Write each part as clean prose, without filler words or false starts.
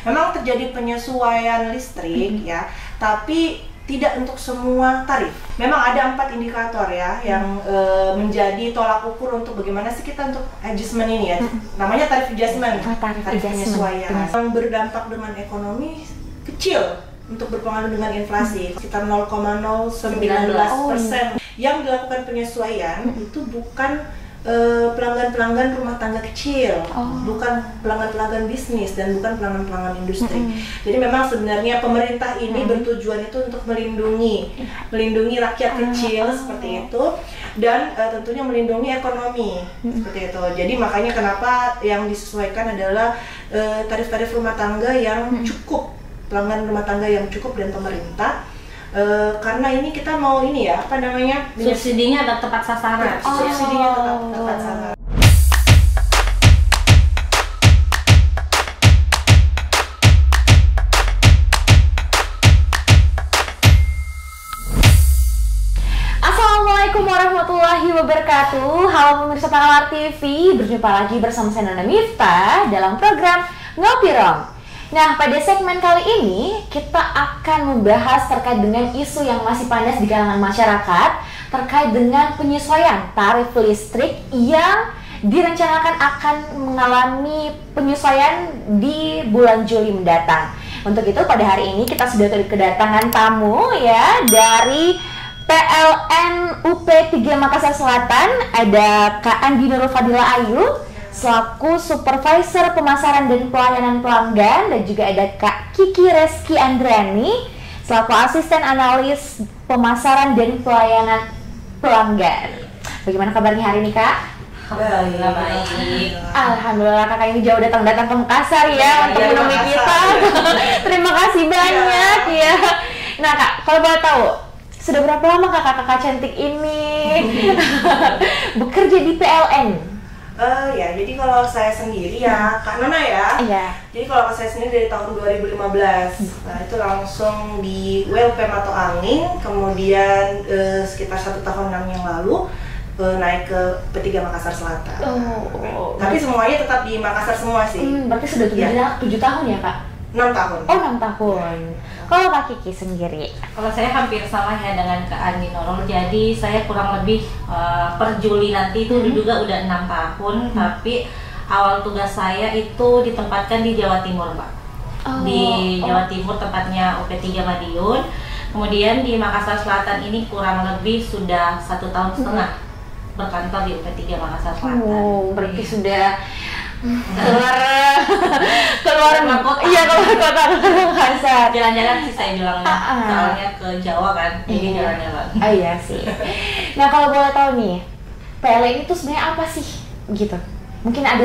Memang terjadi penyesuaian listrik ya, tapi tidak untuk semua tarif. Memang ada 4 indikator ya yang menjadi tolak ukur untuk bagaimana sih kita untuk adjustment ini ya. Namanya tarif adjustment, tarif penyesuaian. Yang berdampak dengan ekonomi kecil untuk berpengaruh dengan inflasi sekitar 0,019%. Yang dilakukan penyesuaian itu bukan pelanggan-pelanggan rumah tangga kecil, bukan pelanggan-pelanggan bisnis dan bukan pelanggan-pelanggan industri. Jadi memang sebenarnya pemerintah ini bertujuan itu untuk melindungi rakyat kecil seperti itu, dan tentunya melindungi ekonomi seperti itu. Jadi makanya kenapa yang disesuaikan adalah tarif-tarif rumah tangga yang cukup, pelanggan rumah tangga yang cukup dan pemerintah. Karena ini kita mau ini ya, apa namanya, subsidinya tetap tepat sasaran. Subsidinya tetap tepat sasaran. Assalamualaikum warahmatullahi wabarakatuh. Halo pemirsa Pakalar TV, berjumpa lagi bersama saya Nona Miftah dalam program Ngopi Rong. Nah, pada segmen kali ini kita akan membahas terkait dengan isu yang masih panas di kalangan masyarakat terkait dengan penyesuaian tarif listrik yang direncanakan akan mengalami penyesuaian di bulan Juli mendatang. Untuk itu pada hari ini kita sudah kedatangan tamu ya dari PLN UP 3 Makassar Selatan. Ada Kak Andi Nurul Fadila Ayu selaku Supervisor Pemasaran dan Pelayanan Pelanggan, dan juga ada Kak Kiki Reski Andrani selaku Asisten Analis Pemasaran dan Pelayanan Pelanggan. Bagaimana kabarnya hari ini, Kak? Alhamdulillah baik. Alhamdulillah, Kakak ini jauh datang ke Makassar ya untuk menemui kita. Terima kasih banyak ya. Nah, Kak, kalau boleh tahu, sudah berapa lama kakak cantik ini bekerja di PLN? Ya, jadi kalau saya sendiri ya, Kak Nona ya. Iya. Jadi kalau saya sendiri dari tahun 2015. Nah, itu langsung di WLP Mato Angin, kemudian sekitar 1 tahun yang lalu naik ke P3 Makassar Selatan. Tapi semuanya tetap di Makassar semua sih. Berarti sudah 7 tahun ya, Kak? 6 tahun. Oh, 6 tahun. Kalau Kak Kiki sendiri? Kalau saya hampir sama ya dengan Kak Andi Nurul. Jadi saya kurang lebih per Juli nanti itu juga udah 6 tahun. Tapi awal tugas saya itu ditempatkan di Jawa Timur, Pak. Di Jawa Timur, tepatnya UP3 Madiun. Kemudian di Makassar Selatan ini kurang lebih sudah 1 tahun setengah berkantor di UP3 Makassar Selatan. Berarti sudah keluar kota. Iya, keluar kota Makassar. Jalan-jalan sih saya bilangnya, soalnya ke Jawa kan, jadi jalan-jalan. Iya sih. Nah, kalau boleh tahu nih, PLN itu sebenarnya apa sih, gitu? Mungkin ada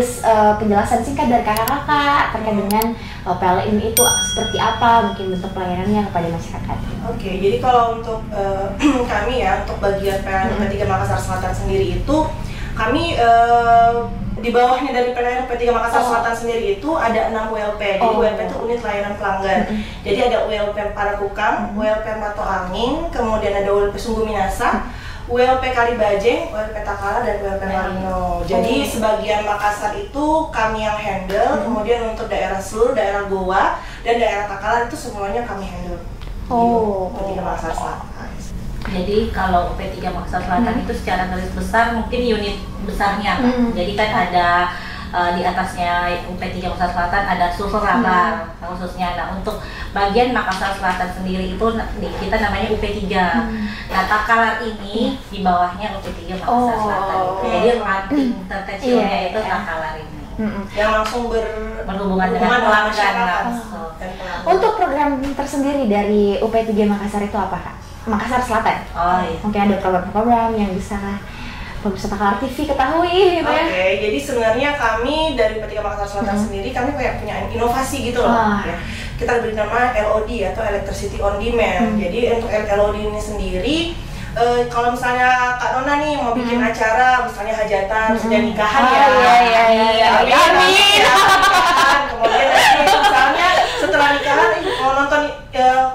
penjelasan singkat dari kakak-kakak terkait dengan PLN itu seperti apa, mungkin bentuk pelayanannya kepada masyarakat. Oke, jadi kalau untuk kami ya, untuk bagian PLN P3 Makassar Selatan sendiri itu, kami di bawahnya dari PLN P3 Makassar Selatan sendiri itu ada 6 WLP. Jadi WLP itu unit layanan pelanggan. Jadi ada WLP Parakukang, WLP Mato Angin, kemudian ada WLP Sungguh Minasa, WLP Kalibajeng, WLP Takala, dan WLP Marino. Jadi sebagian Makassar itu kami yang handle, kemudian untuk daerah seluruh daerah Goa dan daerah Takala itu semuanya kami handle. P3 Makassar Selatan. Jadi kalau UP3 Makassar Selatan itu secara garis besar mungkin unit besarnya, Kak. Jadi kan ada di atasnya UP3 Makassar Selatan ada sulsel radar khususnya. Nah, untuk bagian Makassar Selatan sendiri itu kita namanya UP3. Nah, Takalar ini di bawahnya UP3 Makassar Selatan. Jadi ranting terkecilnya itu Takalar ini. Yang langsung berhubungan dengan pelanggan langsung. Untuk program tersendiri dari UP3 Makassar itu apa, Kak? Makassar Selatan. Iya. Mungkin ada program-program yang bisa pemirsa Pakalar TV ketahui gitu ya. Jadi sebenarnya kami dari P3 Makassar Selatan sendiri, kami kayak punya inovasi gitu loh. Ya. Kita beri nama LOD atau Electricity on Demand. Jadi untuk LOD ini sendiri, kalau misalnya Kak Nona nih mau bikin acara, misalnya hajatan, sudah nikahan ya. Amin. Kemudian nanti misalnya setelah nikahan mau nonton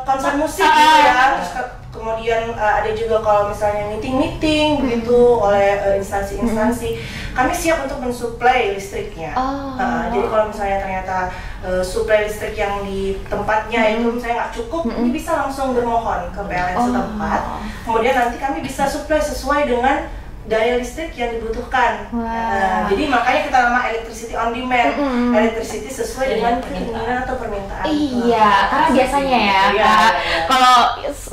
konser musik gitu ya. Terus kemudian ada juga kalau misalnya meeting begitu oleh instansi-instansi. kami siap untuk mensuplai listriknya. Jadi kalau misalnya ternyata suplai listrik yang di tempatnya itu misalnya nggak cukup, ini bisa langsung bermohon ke PLN setempat. Kemudian nanti kami bisa suplai sesuai dengan daya listrik yang dibutuhkan. Jadi makanya kita nama electricity on demand, electricity sesuai dengan keinginan atau permintaan. Iya, karena biasanya ya, Kak, kalau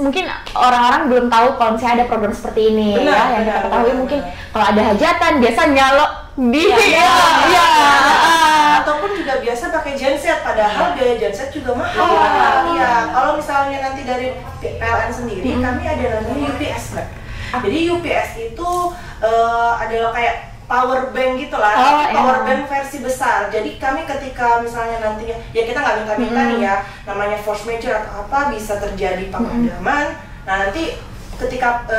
mungkin orang-orang belum tahu kalau misalnya ada program seperti ini, yang kita ketahui mungkin kalau ada hajatan biasa nyalo di ataupun juga biasa pakai genset, padahal biaya genset juga mahal. Kalau misalnya nanti dari PLN sendiri, kami ada namanya UPS, Mbak. Jadi UPS itu adalah kayak power bank gitulah, power bank versi besar. Jadi kami ketika misalnya nantinya, ya kita nggak minta-minta nih ya, namanya force majeure atau apa bisa terjadi pemadaman. Nah nanti ketika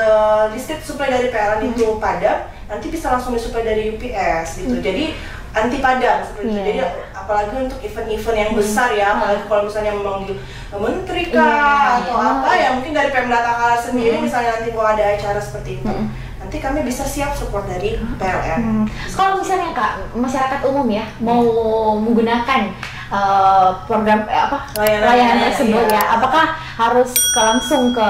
listrik supply dari PLN itu padam, nanti bisa langsung disuplai dari UPS gitu. Jadi anti padam seperti itu. Jadi apalagi untuk event-event yang besar ya, apalagi kalau misalnya memanggil menteri atau apa ya, mungkin dari Pemda Takala sendiri misalnya nanti mau ada acara seperti itu, nanti kami bisa siap support dari PLN. Kalau misalnya Kak, masyarakat umum ya mau menggunakan program layanan tersebut ya, apakah harus langsung ke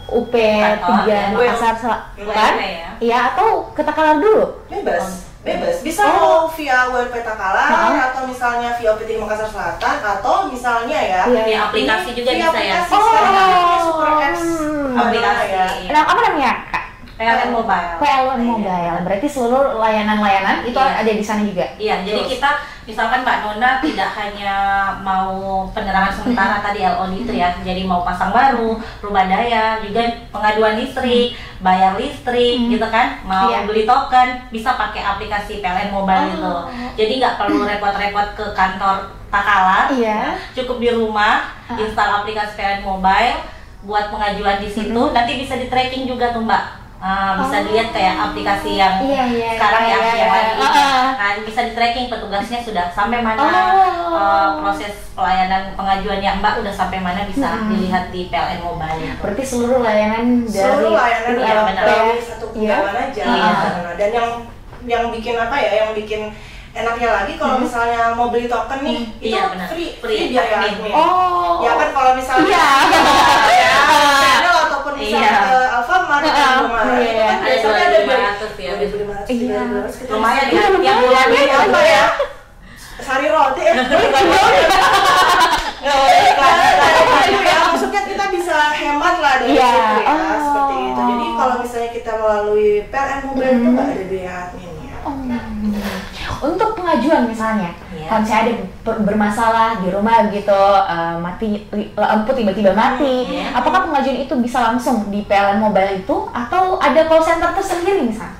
UP 3 Makassar Selatan ya, atau ke Takalar dulu? Bebas, bisa mau via WP Takalar atau misalnya via UP 3 Makassar Selatan, atau misalnya ya via aplikasi juga bisa ya. Sekarang namanya Super Apps aplikasi ya. Nah, apa namanya Kak? PLN Mobile. PLN Mobile. Berarti seluruh layanan-layanan itu ada di sana juga. Iya, jadi kita misalkan Mbak Nona tidak hanya mau penerangan sementara tadi LOD itu ya, jadi mau pasang baru, rubah daya, juga pengaduan listrik, bayar listrik gitu kan, mau beli token, bisa pakai aplikasi PLN Mobile itu. Jadi nggak perlu repot-repot ke kantor Takalar, cukup di rumah install aplikasi PLN Mobile, buat pengajuan di situ, nanti bisa di tracking juga tuh Mbak. Bisa dilihat kayak aplikasi yang sekarang yang lagi nah bisa di tracking petugasnya sudah sampai mana, proses pelayanan pengajuannya Mbak udah sampai mana, bisa dilihat di PLN Mobile. Berarti seluruh layanan dari dari satu pengalaman aja. Dan yang bikin apa ya, yang bikin enaknya lagi kalau misalnya mau beli token nih, itu free biaya admin. Ya kan kalau misalnya channel ataupun misalnya ke Alfamart atau Indomaret, itu kan biasanya ada 2.500 ya. 2.500, lumayan ya, tiap bulan ya. Sari roti maksudnya kita bisa hemat lah dari situ ya, seperti itu. Jadi kalau misalnya kita melalui PLN Mobile itu nggak ada biaya adminnya. Untuk pengajuan misalnya, kalau misalnya ada bermasalah di rumah gitu, mati lampu tiba-tiba mati, apakah pengajuan itu bisa langsung di PLN Mobile itu, atau ada call center tersendiri misalnya?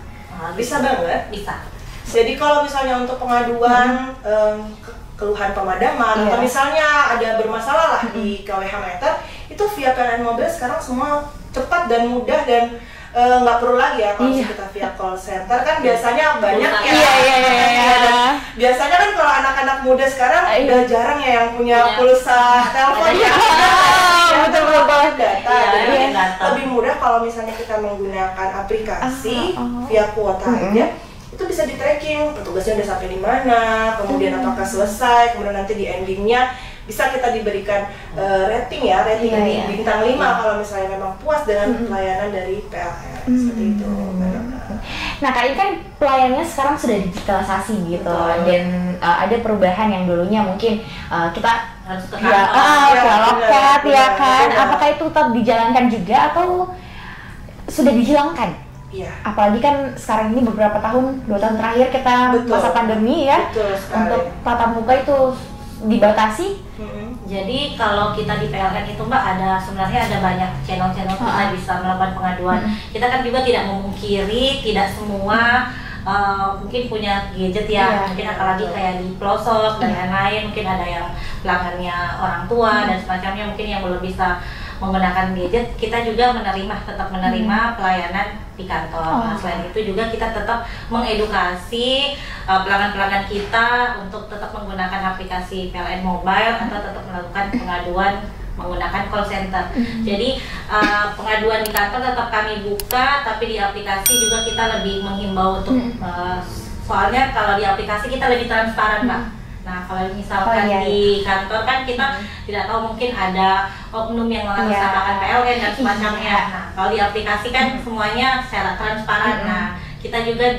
Bisa banget. Bisa. Jadi kalau misalnya untuk pengaduan keluhan pemadaman atau misalnya ada bermasalah lah di KWH meter, itu via PLN Mobile sekarang semua cepat dan mudah, dan nggak perlu lagi ya kalau kita via call center kan biasanya banyak ya. Biasanya kan kalau anak-anak muda sekarang udah jarang ya yang punya pulsa telepon betul data. Jadi lebih mudah kalau misalnya kita menggunakan aplikasi via kuota aja, itu bisa di tracking petugasnya udah sampai di mana, kemudian apakah selesai, kemudian nanti di endingnya bisa kita diberikan rating bintang 5 kalau misalnya memang puas dengan pelayanan dari PLN. Seperti itu. Nah Kak, ini kan pelayanannya sekarang sudah digitalisasi gitu, dan ada perubahan yang dulunya mungkin kita harus ke loket ya kan. Apakah itu tetap dijalankan juga atau sudah dihilangkan? Iya. Apalagi kan sekarang ini beberapa tahun, 2 tahun terakhir kita masa pandemi ya, untuk tatap muka itu dibatasi. Jadi kalau kita di PLN itu Mbak, sebenarnya ada banyak channel-channel kita bisa melakukan pengaduan. Kita kan juga tidak memungkiri tidak semua mungkin punya gadget ya, mungkin apalagi kayak di pelosok dan lain-lain, mungkin ada yang pelanggannya orang tua dan semacamnya, mungkin yang belum bisa menggunakan gadget. Kita juga tetap menerima pelayanan di kantor. Nah, selain itu juga kita tetap mengedukasi pelanggan-pelanggan kita untuk tetap menggunakan aplikasi PLN Mobile atau tetap melakukan pengaduan menggunakan call center. Jadi pengaduan di kantor tetap kami buka, tapi di aplikasi juga kita lebih menghimbau untuk Soalnya kalau di aplikasi kita lebih transparan, Pak. Nah, kalau misalkan di kantor kan kita tidak tahu, mungkin ada oknum yang mengatasnamakan PLN dan semacamnya. Nah, kalau di aplikasi kan semuanya secara transparan. Nah, kita juga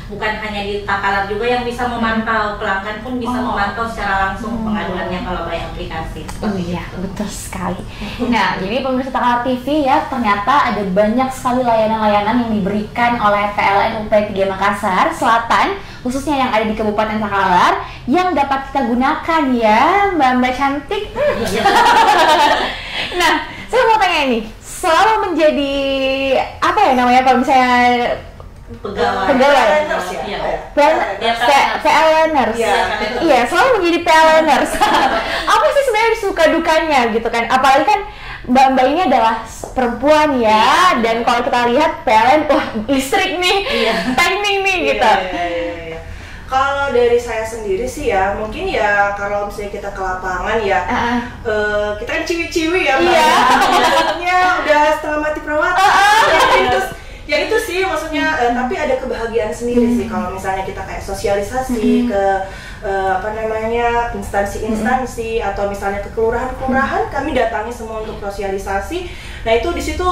bukan hanya di Takalar juga yang bisa memantau, pelanggan pun bisa memantau secara langsung pengaduannya kalau by aplikasi. Iya, betul sekali. Nah, jadi pemirsa Takalar TV ya, ternyata ada banyak sekali layanan-layanan yang diberikan oleh PLN UP3 Makassar Selatan, khususnya yang ada di Kabupaten Takalar, yang dapat kita gunakan ya, Mbak cantik. Nah, saya mau tanya ini, selama menjadi apa ya namanya kalau misalnya pegawai PLNers, iya, selalu menjadi PLNers. Apa sih sebenarnya suka dukanya gitu kan? Apalagi kan Mbak ini adalah perempuan ya, dan kalau kita lihat PLN, wah listrik nih, timing nih gitu. Kalau dari saya sendiri sih ya, mungkin ya kalau misalnya kita ke lapangan ya, kita kan ciwi-ciwi ya, maksudnya udah setengah mati perawatan. Ya itu sih maksudnya, tapi ada kebahagiaan sendiri sih kalau misalnya kita kayak sosialisasi ke instansi-instansi atau misalnya ke kelurahan-kelurahan, kami datangi semua untuk sosialisasi. Nah itu di situ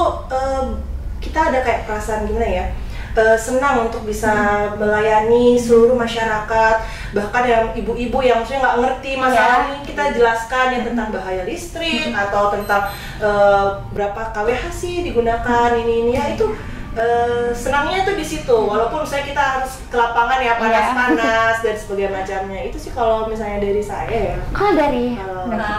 kita ada kayak perasaan gimana ya, senang untuk bisa melayani seluruh masyarakat, bahkan yang ibu-ibu yang maksudnya nggak ngerti masalah ini, kita jelaskan ya tentang bahaya listrik atau tentang berapa kWh sih digunakan ini ya, itu senangnya tuh di situ, walaupun misalnya kita harus ke lapangan ya, panas-panas dan sebagainya macamnya. Itu sih kalau misalnya dari saya ya.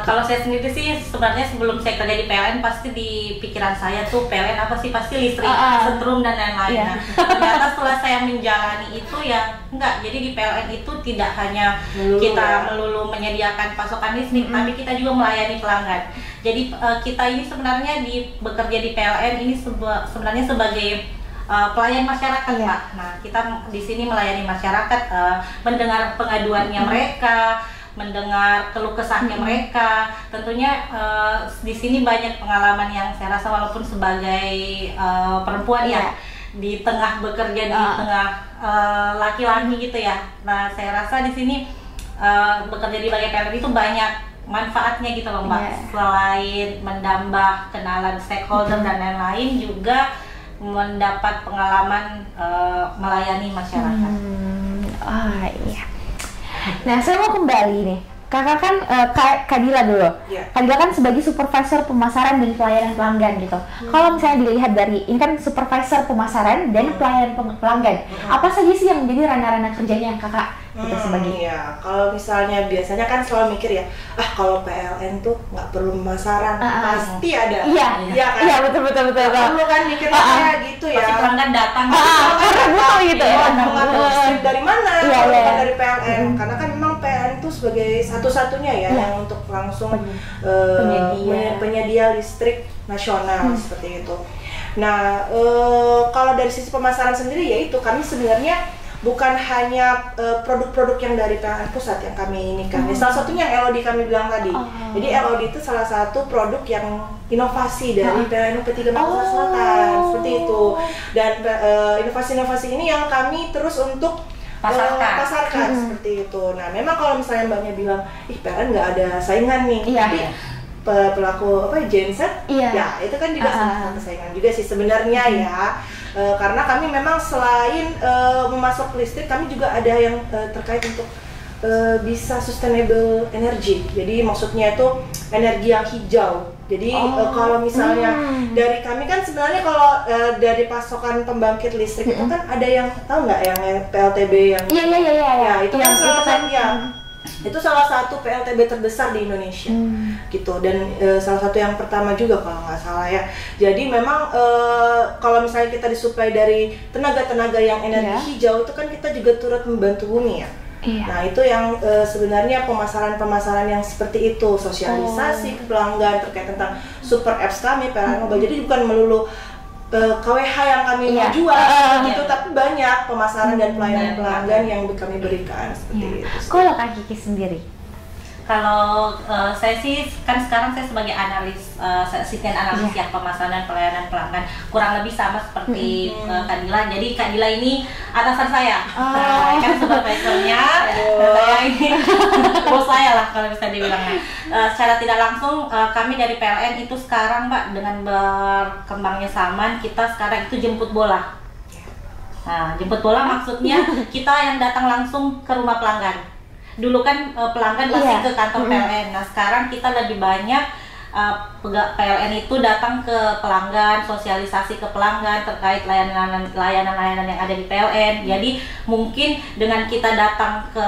Kalau saya sendiri sih sebenarnya sebelum saya kerja di PLN, pasti di pikiran saya tuh PLN apa sih, pasti listrik, setrum dan lain-lain. Ternyata setelah saya menjalani itu ya enggak, jadi di PLN itu tidak hanya kita melulu menyediakan pasokan listrik, tapi kita juga melayani pelanggan. Jadi kita ini sebenarnya bekerja di PLN ini sebenarnya sebagai pelayan masyarakat, Pak. Nah, kita di sini melayani masyarakat, mendengar pengaduannya mereka, mendengar keluh kesahnya mereka. Tentunya di sini banyak pengalaman yang saya rasa, walaupun sebagai perempuan ya, di tengah bekerja di tengah laki-laki gitu ya. Nah, saya rasa di sini bekerja di bagian PLN itu banyak manfaatnya gitu loh, Mbak. Selain menambah kenalan stakeholder dan lain-lain, juga mendapat pengalaman melayani masyarakat. Iya. Nah, saya mau kembali nih. Kakak kan Kadila dulu. Kadila kan sebagai supervisor pemasaran dan pelayanan pelanggan gitu. Kalau misalnya dilihat dari ini kan supervisor pemasaran dan pelayanan pelanggan, apa saja sih yang menjadi ranah-ranah kerjanya Kakak? Ya, kalau misalnya biasanya kan selalu mikir ya, kalau PLN tuh nggak perlu pemasaran, pasti ada. Iya, betul. Perlu kan mikirnya kayak gitu ya. Pasti pelanggan datang. Betul gitu ya. Dari mana? Dari PLN, karena kan memang PLN tuh sebagai satu-satunya ya yang untuk langsung penyedia listrik nasional seperti itu. Nah, kalau dari sisi pemasaran sendiri ya itu kami sebenarnya bukan hanya produk-produk yang dari PLN pusat yang kami ini kan. Salah satunya yang LOD kami bilang tadi. Jadi LOD itu salah satu produk yang inovasi dari PLN UP3 Makassar Selatan, seperti itu. Dan inovasi-inovasi ini yang kami terus untuk pasarkan seperti itu. Nah, memang kalau misalnya Mbaknya bilang, PLN nggak ada saingan nih, tapi pelaku genset, ya itu kan juga salah satu saingan juga sih sebenarnya ya. Karena kami memang selain memasok listrik, kami juga ada yang terkait untuk bisa sustainable energy. Jadi maksudnya itu energi yang hijau. Jadi kalau misalnya dari kami kan sebenarnya kalau dari pasokan pembangkit listrik itu kan ada yang tahu nggak yang PLTB yang ya itu kan salah satu itu salah satu PLTB terbesar di Indonesia gitu, dan salah satu yang pertama juga kalau nggak salah ya. Jadi memang kalau misalnya kita disuplai dari tenaga-tenaga yang energi hijau itu kan kita juga turut membantu bumi ya. Nah itu yang sebenarnya pemasaran yang seperti itu, sosialisasi ke pelanggan terkait tentang super apps kami PLN Mobile. Jadi bukan melulu KWH yang kami mau jual gitu, tapi banyak pemasaran dan pelayanan pelanggan yang kami berikan seperti itu. Kalau Kak Kiki sendiri? Kalau saya sih kan sekarang saya sebagai analis, asisten analis ya pemasaran pelayanan pelanggan, kurang lebih sama seperti Kak Dila. Jadi Kak Dila ini atasan saya, kan supervisornya, saya ini bos saya lah kalau bisa dibilang. Secara tidak langsung kami dari PLN itu sekarang Mbak, dengan berkembangnya zaman, kita sekarang itu jemput bola. Nah, jemput bola maksudnya kita yang datang langsung ke rumah pelanggan. Dulu kan pelanggan pasti ke kantor PLN. Nah, sekarang kita lebih banyak PLN itu datang ke pelanggan, sosialisasi ke pelanggan terkait layanan-layanan yang ada di PLN. Jadi mungkin dengan kita datang ke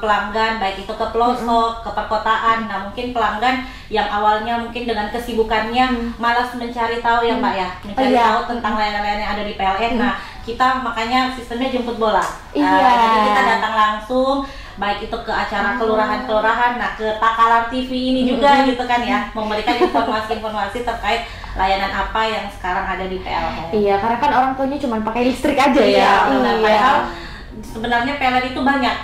pelanggan, baik itu ke pelosok, ke perkotaan, nah mungkin pelanggan yang awalnya mungkin dengan kesibukannya malas mencari tahu ya Mbak ya, mencari tahu tentang layanan-layanan yang ada di PLN. Nah, kita makanya sistemnya jemput bola. Jadi kita datang langsung, baik itu ke acara kelurahan-kelurahan, nah ke Takalar TV ini juga gitu kan ya, memberikan informasi-informasi terkait layanan apa yang sekarang ada di PLN. Iya, karena kan orang tuanya cuma pakai listrik aja ya. Padahal sebenarnya PLN itu banyak,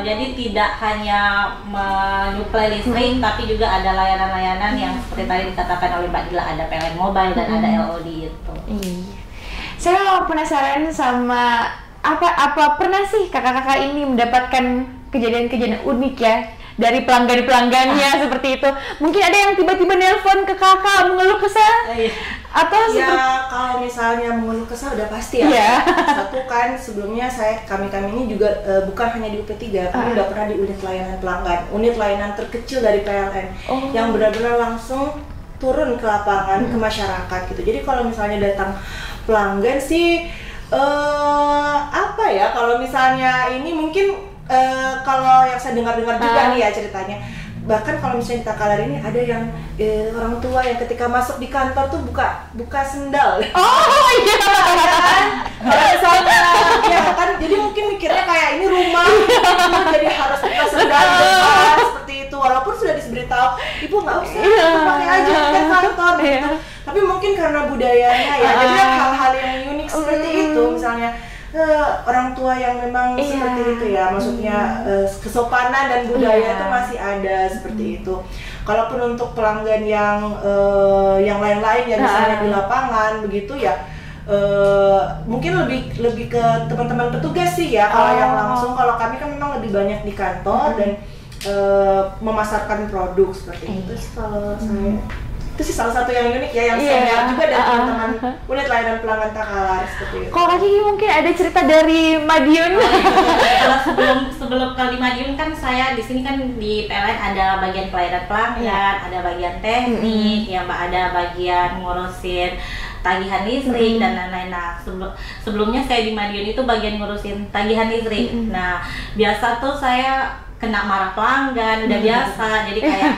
jadi tidak hanya menyuplai listrik, tapi juga ada layanan-layanan yang seperti tadi dikatakan oleh Mbak Dila, ada PLN Mobile dan ada LOD itu. Saya penasaran sama apa pernah sih kakak-kakak ini mendapatkan kejadian-kejadian unik ya dari pelanggan-pelanggannya seperti itu. Mungkin ada yang tiba-tiba nelpon ke kakak mengeluh kesah atau kalau misalnya mengeluh kesah udah pasti ya. Satu kan sebelumnya kami ini juga bukan hanya di UP3, kami udah pernah di unit layanan pelanggan, unit layanan terkecil dari PLN yang benar-benar langsung turun ke lapangan ke masyarakat gitu. Jadi kalau misalnya datang pelanggan sih apa ya, kalau misalnya ini mungkin kalau yang saya dengar-dengar juga nih ya ceritanya, bahkan kalau misalnya di Takalar ini ada yang orang tua yang ketika masuk di kantor tuh buka sendal. Kan jadi mungkin mikirnya kayak ini rumah, jadi harus buka sendal seperti itu, walaupun sudah diberitahu ibu nggak usah, pakai aja ke kantor gitu. Tapi mungkin karena budayanya ya, jadi hal-hal yang unik seperti itu, misalnya orang tua yang memang seperti itu ya, maksudnya kesopanan dan budaya itu masih ada seperti itu. Kalaupun untuk pelanggan yang lain-lain yang misalnya di lapangan begitu ya, mungkin lebih ke teman-teman petugas sih ya. Kalau yang langsung, kalau kami kan memang lebih banyak di kantor dan memasarkan produk seperti itu. Kalau saya itu sih salah satu yang unik ya, yang saya lihat juga dari teman-teman unit layanan pelanggan Takalar seperti itu. Kalau Kak Kiki mungkin ada cerita dari Madiun. Sebelum kali Madiun kan saya di sini kan di PLN ada bagian pelayanan pelanggan, ada bagian teknik, ya Mbak, ada bagian ngurusin tagihan listrik dan lain-lain. Nah, sebelumnya saya di Madiun itu bagian ngurusin tagihan listrik. Nah, biasa tuh saya kena marah pelanggan, udah biasa. Jadi kayak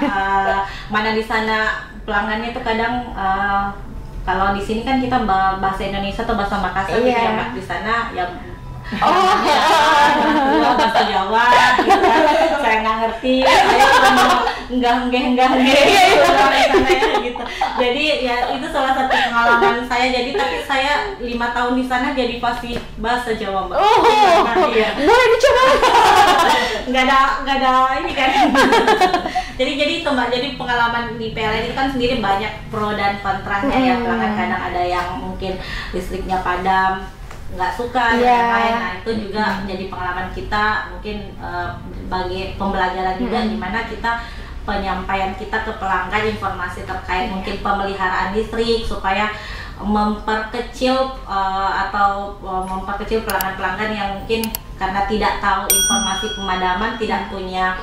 mana di sana pelanggannya tuh kadang kalau di sini kan kita bahasa Indonesia atau bahasa Makassar gitu ya Mbak, di sana ya bahasa Jawa gitu kan, saya nggak ngerti, saya cuma enggak gitu. Jadi ya itu salah satu pengalaman saya. Jadi tapi saya 5 tahun di sana jadi pasti bahasa Jawa Mbak. Boleh dicoba. Nggak ada ini kan. Jadi itu Mbak, jadi pengalaman di PLN itu kan sendiri banyak pro dan kontranya ya. Pelanggan kadang ada yang mungkin listriknya padam, nggak suka dan lain-lain. Nah itu juga menjadi pengalaman kita, mungkin bagi pembelajaran juga dimana kita penyampaian kita ke pelanggan informasi terkait mungkin pemeliharaan listrik supaya memperkecil memperkecil pelanggan-pelanggan yang mungkin karena tidak tahu informasi pemadaman, tidak punya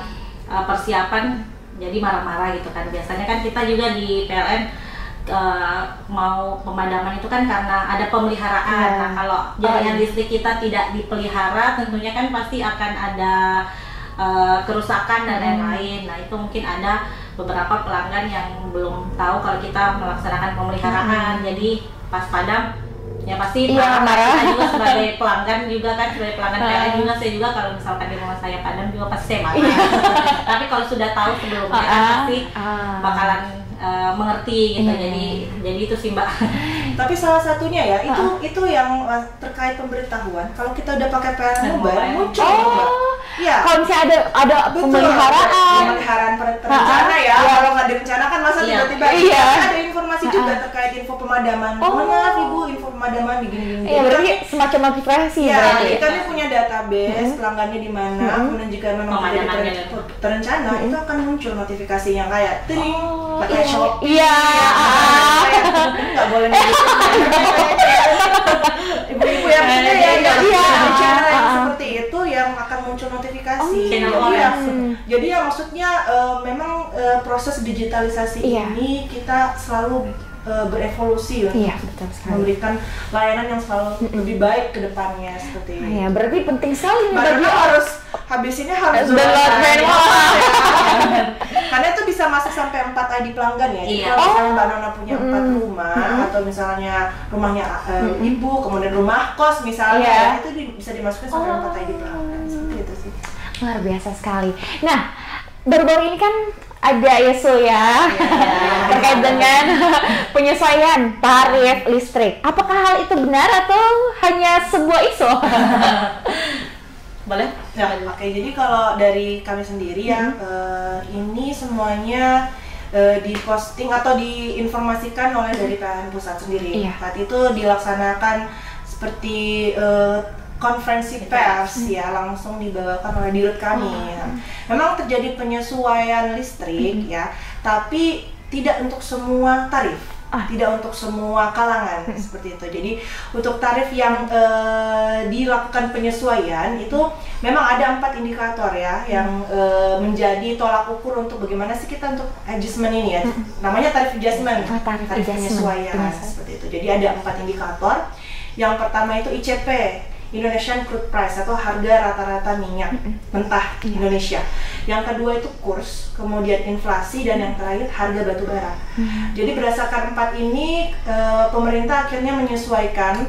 persiapan, jadi marah-marah gitu kan. Biasanya kan kita juga di PLN mau pemadaman itu kan karena ada pemeliharaan. Nah kalau jaringan listrik kita tidak dipelihara, tentunya kan pasti akan ada kerusakan dan lain-lain. Nah itu mungkin ada beberapa pelanggan yang belum tahu kalau kita melaksanakan pemeliharaan. Jadi pas padam ya pasti marah. Kita juga sebagai pelanggan juga kan, sebagai pelanggan PLN juga, saya juga kalau misalkan di rumah saya padam juga pasti saya marah. Tapi kalau sudah tahu sebelumnya kan pasti bakalan mengerti gitu. Jadi itu sih Mbak. Tapi salah satunya ya itu yang terkait pemberitahuan. Kalau kita udah pakai PLN Mobile muncul Mbak. Iya. Kalau misalnya ada pemeliharaan perencana ya. Kalau nggak direncanakan masa tiba-tiba ada informasi juga terkait info pemadaman. Maaf Ibu, info pemadaman begini-gini. Iya, berarti semacam notifikasi berarti. Jadi kami punya database pelanggannya di mana, kemudian jika memang terjadi terencana itu akan muncul notifikasi yang kayak ting, pakai Shopee. Iya. Nggak boleh ibu-ibu yang punya channel yang seperti itu yang akan muncul notifikasi. Jadi ya maksudnya memang proses digitalisasi ini kita selalu berevolusi untuk memberikan layanan yang selalu lebih baik ke depannya seperti ini. Ya, berarti penting sekali nih bagi harus habis ini harus download karena itu bisa masuk sampai 4 ID pelanggan ya. Jadi kalau misalnya Mbak Nona punya 4 rumah atau misalnya rumahnya ibu, kemudian rumah kos misalnya, itu bisa dimasukin sampai 4 ID pelanggan. Seperti itu sih. Luar biasa sekali. Nah, baru-baru ini kan ada isu ya terkait dengan penyesuaian tarif listrik. Apakah hal itu benar atau hanya sebuah isu? Boleh? Ya, oke. Jadi kalau dari kami sendiri ya, ini semuanya diposting atau diinformasikan oleh dari PLN Pusat sendiri. Saat itu dilaksanakan seperti konferensi pers ya, langsung dibawakan oleh dirut kami. Memang terjadi penyesuaian listrik ya, tapi tidak untuk semua tarif, tidak untuk semua kalangan seperti itu. Jadi untuk tarif yang dilakukan penyesuaian itu memang ada 4 indikator ya yang menjadi tolak ukur untuk bagaimana sih kita untuk adjustment ini ya. Namanya tarif adjustment, tarif penyesuaian seperti itu. Jadi ada 4 indikator. Yang pertama itu ICP, Indonesian Crude Price atau harga rata-rata minyak mentah Indonesia. Yang kedua itu kurs, kemudian inflasi, dan yang terakhir harga batu bara. Jadi berdasarkan 4 ini pemerintah akhirnya menyesuaikan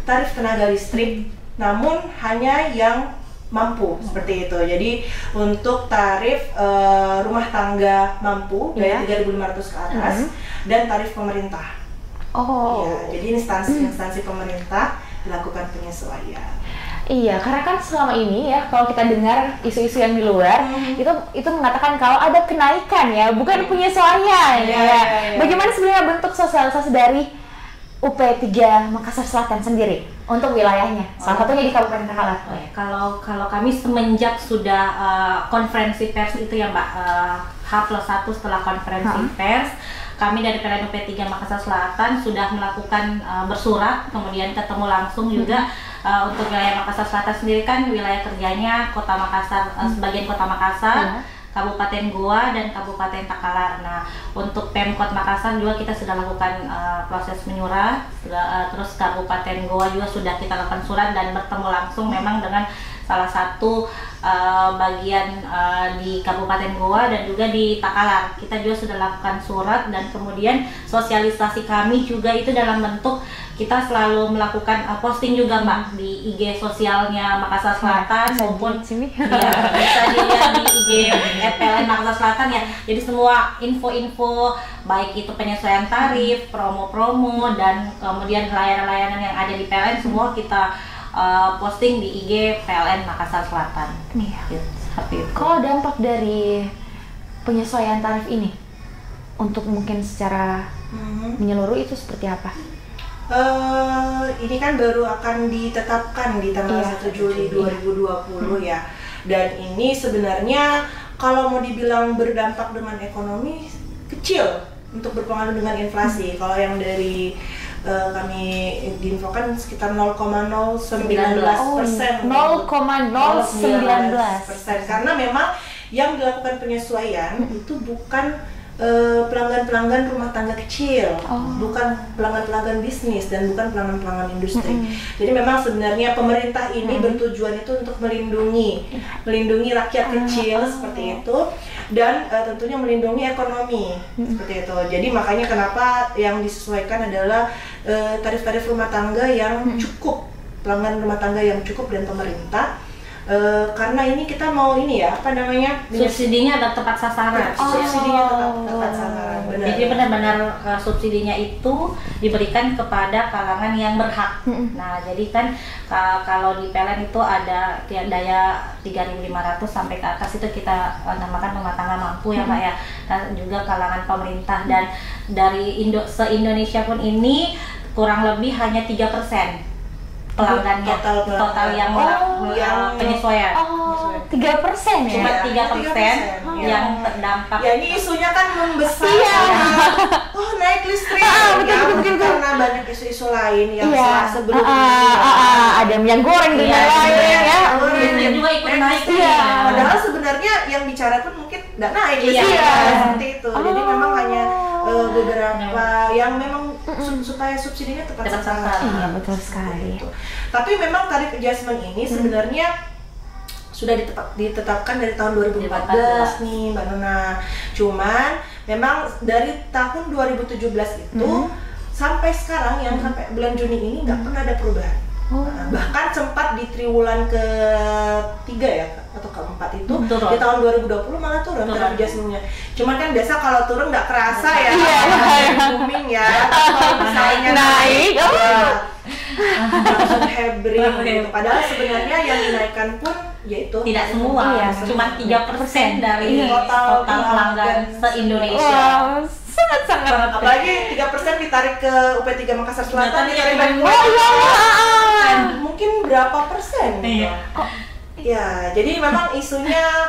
tarif tenaga listrik, namun hanya yang mampu seperti itu. Jadi untuk tarif rumah tangga mampu dari 3.500 ke atas dan tarif pemerintah. Jadi instansi pemerintah dilakukan penyesuaian. Iya, karena kan selama ini ya kalau kita dengar isu-isu yang di luar itu mengatakan kalau ada kenaikan ya, bukan penyesuaian. Bagaimana sebenarnya bentuk sosialisasi dari UP3 Makassar Selatan sendiri untuk wilayahnya? Salah satunya di Kabupaten Takalar. Kalau kami semenjak sudah konferensi pers itu ya Mbak, H+1 setelah konferensi pers, kami dari PLN UP3 Makassar Selatan sudah melakukan bersurat, kemudian ketemu langsung juga untuk wilayah Makassar Selatan sendiri kan wilayah kerjanya Kota Makassar, sebagian Kota Makassar, Kabupaten Goa dan Kabupaten Takalar. Nah, untuk Pemkot Makassar juga kita sudah lakukan proses menyurat, terus Kabupaten Goa juga sudah kita lakukan surat dan bertemu langsung memang dengan salah satu bagian di Kabupaten Goa dan juga di Takalar. Kita juga sudah lakukan surat dan kemudian sosialisasi kami juga itu dalam bentuk kita selalu melakukan posting juga Mbak di IG sosialnya Makassar Selatan maupun bisa dilihat di IG PLN Makassar Selatan ya. Jadi semua info-info baik itu penyesuaian tarif, promo-promo dan kemudian layanan-layanan yang ada di PLN semua kita posting di IG PLN Makassar Selatan. Seperti itu. Kalau dampak dari penyesuaian tarif ini untuk mungkin secara menyeluruh itu seperti apa? Ini kan baru akan ditetapkan di tanggal 1 Juli 2020 ya. Dan ini sebenarnya kalau mau dibilang berdampak dengan ekonomi kecil untuk berpengaruh dengan inflasi. Kalau yang dari kami diinfokan sekitar 0,019%. 0,019%. Karena memang yang dilakukan penyesuaian itu bukan pelanggan-pelanggan rumah tangga kecil, bukan pelanggan-pelanggan bisnis dan bukan pelanggan-pelanggan industri. Jadi memang sebenarnya pemerintah ini bertujuan itu untuk melindungi rakyat kecil seperti itu dan tentunya melindungi ekonomi seperti itu. Jadi makanya kenapa yang disesuaikan adalah tarif-tarif rumah tangga yang cukup, pelanggan rumah tangga yang cukup dan pemerintah. Karena ini kita mau ini ya, apa namanya? Subsidinya ada tepat sasaran. Subsidinya tepat sasaran, benar. Jadi benar-benar benar-benar subsidinya itu diberikan kepada kalangan yang berhak. Nah, jadi kan kalau di PLN itu ada daya 3.500 sampai ke atas itu kita namakan rumah tangga mampu ya Pak ya. Dan juga kalangan pemerintah, dan dari se-Indonesia pun ini kurang lebih hanya 3% pelanggannya total yang penyesuaian. 3% ya? Cuma 3% yang terdampak. Ya ini isunya kan membesar. Iya. Oh, naik listrik. Betul. Karena banyak isu-isu lain yang sebelumnya. Ada minyak goreng dan lain-lain ya. Listrik juga ikut naik. Padahal sebenarnya yang bicara pun mungkin nggak naik. Seperti itu. Jadi memang hanya beberapa yang memang supaya subsidinya tepat sasaran. Iya, betul sekali. Gitu. Tapi memang tarif adjustment ini sebenarnya sudah ditetapkan dari tahun 2014 nih Mbak Nona. Cuman memang dari tahun 2017 itu sampai sekarang yang sampai bulan Juni ini nggak pernah ada perubahan. Nah, bahkan sempat di triwulan ke-3 ya atau ke-4 itu di tahun 2020 malah turun tarif adjustment-nya. Cuman kan biasa kalau turun nggak kerasa ya, booming ya. Kalau misalnya naik, langsung hebring gitu. Padahal sebenarnya yang dinaikkan pun yaitu tidak semua, cuma 3% dari total pelanggan se-Indonesia. Sangat-sangat. Apalagi 3% ditarik ke UP3 Makassar Selatan, ditarik mungkin berapa persen? Iya. Ya, jadi memang isunya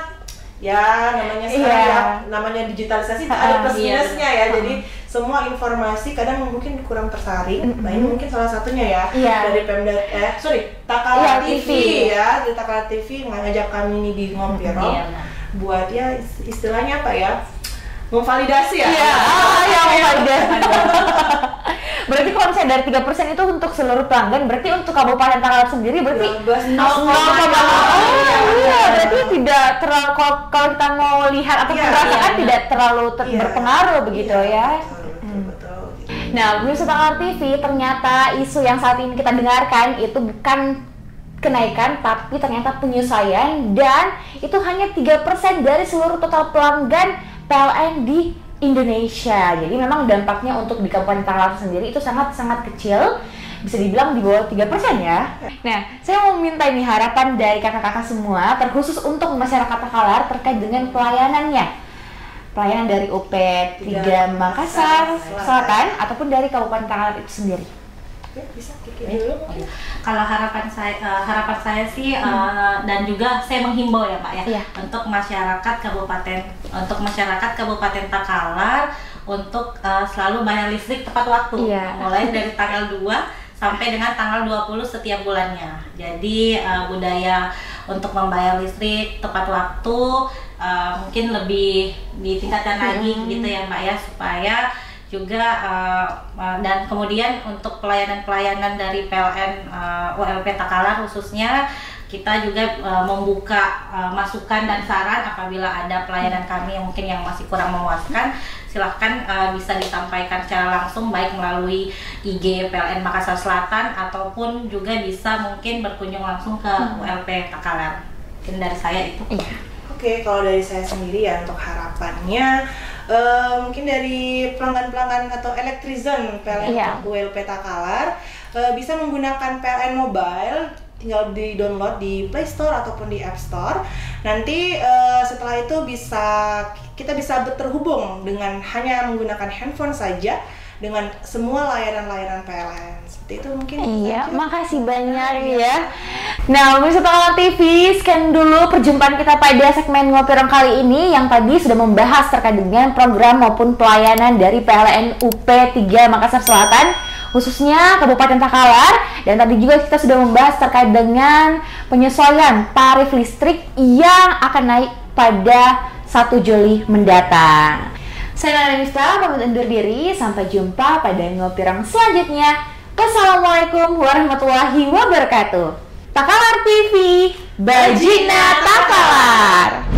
ya namanya sekarang namanya digitalisasi ada plus minusnya ya. Jadi semua informasi kadang mungkin kurang tersaring. Nah, ini mungkin salah satunya ya dari Pemda Takala TV ya. Di Takala TV ngajak kami ini di Ngompirong buat ya istilahnya apa ya? Memvalidasi ya? Iya, memvalidasi. Berarti kalau misalnya dari 3% itu untuk seluruh pelanggan, berarti untuk Kabupaten Takala sendiri berarti 0,0. Iya, berarti tidak terlalu, kalau kita mau lihat atau merasakan tidak terlalu berpengaruh begitu ya. Betul. Nah, pemirsa Takala TV, ternyata isu yang saat ini kita dengarkan itu bukan kenaikan, tapi ternyata penyesuaian, dan itu hanya 3% dari seluruh total pelanggan PLN di Indonesia. Jadi memang dampaknya untuk di Kabupaten Takala sendiri itu sangat-sangat kecil, bisa dibilang di bawah 3% ya. Nah, saya mau minta ini harapan dari kakak-kakak semua, terkhusus untuk masyarakat Takala terkait dengan pelayanannya. Pelayanan dari UP3 Makassar Selatan ataupun dari Kabupaten Takala itu sendiri. Bisa Kiki dulu mungkin. Kalau harapan saya sih dan juga saya menghimbau ya Pak ya, untuk masyarakat Kabupaten Takala untuk selalu bayar listrik tepat waktu, mulai dari tanggal 2 sampai dengan tanggal 20 setiap bulannya. Jadi budaya untuk membayar listrik tepat waktu mungkin lebih ditingkatkan lagi gitu ya Mbak ya, supaya juga dan kemudian untuk pelayanan-pelayanan dari PLN ULP Takala khususnya kita juga membuka masukan dan saran apabila ada pelayanan kami yang mungkin yang masih kurang memuaskan, silahkan bisa disampaikan secara langsung baik melalui IG PLN Makassar Selatan ataupun juga bisa mungkin berkunjung langsung ke ULP Takala. Mungkin dari saya itu. Oke, kalau dari saya sendiri ya untuk harapannya mungkin dari pelanggan-pelanggan atau elektrizen PLN ULP Takala bisa menggunakan PLN Mobile, tinggal di-download di Play Store ataupun di App Store. Nanti setelah itu kita bisa terhubung dengan hanya menggunakan handphone saja dengan semua layanan-layanan PLN. Seperti itu mungkin. Iya, makasih banyak ya. Nah, pemirsa Takala TV, sekian dulu perjumpaan kita pada segmen Ngopi Rong kali ini yang tadi sudah membahas terkait dengan program maupun pelayanan dari PLN UP3 Makassar Selatan, khususnya Kabupaten Takala, dan tadi juga kita sudah membahas terkait dengan penyesuaian tarif listrik yang akan naik pada 1 Juli mendatang. Saya Nana Mifta, pamit undur diri, sampai jumpa pada Ngopi Rong selanjutnya. Wassalamualaikum warahmatullahi wabarakatuh. Takala TV, Bajina Takalar.